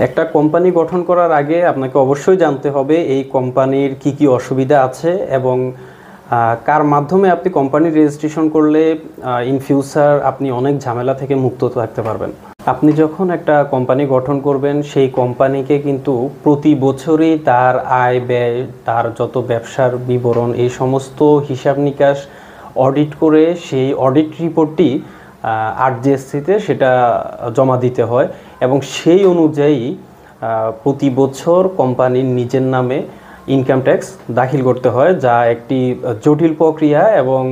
একটা কোম্পানি গঠন করার আগে আপনাকে অবশ্যই জানতে হবে এই কোম্পানির কি কি অসুবিধা আছে এবং কার মাধ্যমে আপনি কোম্পানি রেজিস্ট্রেশন করলে ইন ফিউচার আপনি অনেক ঝামেলা থেকে মুক্ত থাকতে পারবেন। আপনি যখন একটা কোম্পানি গঠন করবেন সেই কোম্পানিকে কিন্তু প্রতি বছরই তার আয় ব্যয়, তার যত ব্যবসার বিবরণ, এই সমস্ত হিসাব নিকাশ অডিট করে সেই অডিট রিপোর্টটি আরজিএসসিতে সেটা জমা দিতে হয় এবং সেই অনুযায়ী প্রতি বছর কোম্পানির নিজের নামে ইনকাম ট্যাক্স দাখিল করতে হয়, যা একটি জটিল প্রক্রিয়া এবং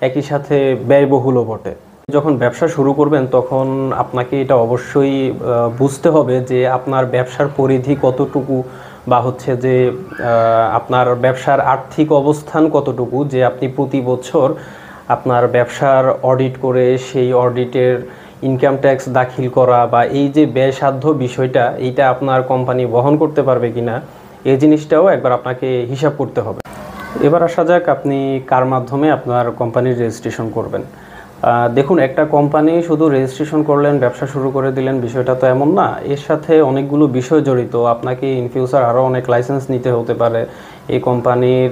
একই সাথে ব্যয়বহুলও বটে। যখন ব্যবসা শুরু করবেন তখন আপনাকে এটা অবশ্যই বুঝতে হবে যে আপনার ব্যবসার পরিধি কতটুকু বা হচ্ছে যে আপনার ব্যবসার আর্থিক অবস্থান কতটুকু, যে আপনি প্রতি বছর আপনার ব্যবসার অডিট করে সেই অডিটের ইনকাম ট্যাক্স দাখিল করা বা এই যে ব্যয়সাধ্য বিষয়টা, এইটা আপনার কোম্পানি বহন করতে পারবে কিনা এই জিনিসটাও একবার আপনাকে হিসাব করতে হবে। এবার আসা যাক আপনি কার মাধ্যমে আপনার কোম্পানির রেজিস্ট্রেশন করবেন। দেখুন, একটা কোম্পানি শুধু রেজিস্ট্রেশন করলেন, ব্যবসা শুরু করে দিলেন, বিষয়টা তো এমন না। এর সাথে অনেকগুলো বিষয় জড়িত। আপনাকে ইন ফিউচার আরও অনেক লাইসেন্স নিতে হতে পারে। এই কোম্পানির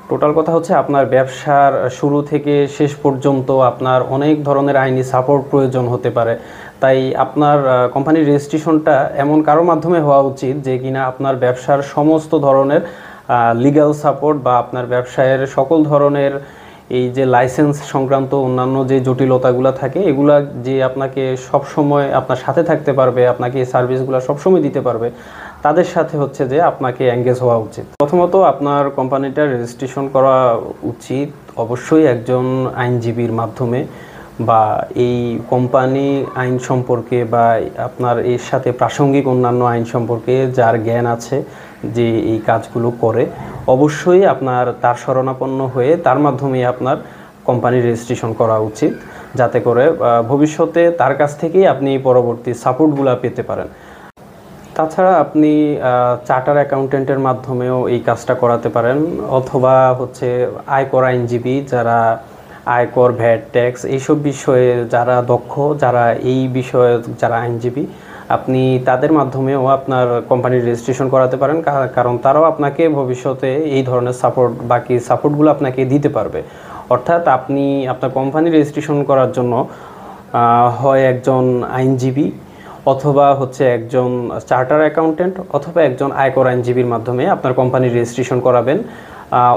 টোটাল কথা হচ্ছে আপনার ব্যবসার শুরু থেকে শেষ পর্যন্ত আপনার অনেক ধরনের আইনি সাপোর্ট প্রয়োজন হতে পারে। তাই আপনার কোম্পানির রেজিস্ট্রেশনটা এমন কারো মাধ্যমে হওয়া উচিত যে কিনা আপনার ব্যবসার সমস্ত ধরনের লিগ্যাল সাপোর্ট বা আপনার ব্যবসায়ের সকল ধরনের এই যে লাইসেন্স সংক্রান্ত অন্যান্য যে জটিলতাগুলো থাকে এগুলা যে আপনাকে সবসময় আপনার সাথে থাকতে পারবে, আপনাকে এই সার্ভিসগুলো সবসময় দিতে পারবে, তাদের সাথে হচ্ছে যে আপনাকে এঙ্গেজ হওয়া উচিত। প্রথমত আপনার কোম্পানিটা রেজিস্ট্রেশন করা উচিত অবশ্যই একজন আইনজীবীর মাধ্যমে, বা এই কোম্পানি আইন সম্পর্কে বা আপনার এর সাথে প্রাসঙ্গিক অন্যান্য আইন সম্পর্কে যার জ্ঞান আছে, যে এই কাজগুলো করে, অবশ্যই আপনার তার শরণাপন্ন হয়ে তার মাধ্যমে আপনার কোম্পানির রেজিস্ট্রেশন করা উচিত, যাতে করে ভবিষ্যতে তার কাছ থেকেই আপনি পরবর্তী সাপোর্টগুলো পেতে পারেন। তাছাড়া আপনি চার্টার অ্যাকাউন্টেন্টের মাধ্যমেও এই কাজটা করাতে পারেন, অথবা হচ্ছে আয়কর আইনজীবী, যারা আয়কর, ভ্যাট, ট্যাক্স এইসব বিষয়ে যারা দক্ষ, যারা এই বিষয়ে যারা আইনজীবী, আপনি তাদের মাধ্যমেও আপনার কোম্পানির রেজিস্ট্রেশন করাতে পারেন, কারণ তারাও আপনাকে ভবিষ্যতে এই ধরনের সাপোর্ট, বাকি সাপোর্টগুলো আপনাকে দিতে পারবে। অর্থাৎ আপনি আপনার কোম্পানি রেজিস্ট্রেশন করার জন্য হয় একজন আইনজীবী, অথবা হচ্ছে একজন চার্টার অ্যাকাউন্টেন্ট, অথবা একজন আয়কর আইনজীবীর মাধ্যমে আপনার কোম্পানির রেজিস্ট্রেশন করাবেন।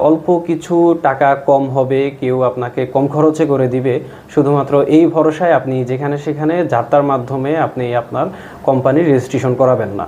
অল্প কিছু টাকা কম হবে, কেউ আপনাকে কম খরচে করে দিবে, শুধুমাত্র এই ভরসায় আপনি যেখানে সেখানে যাত্রার মাধ্যমে আপনি আপনার কোম্পানির রেজিস্ট্রেশন করাবেন না।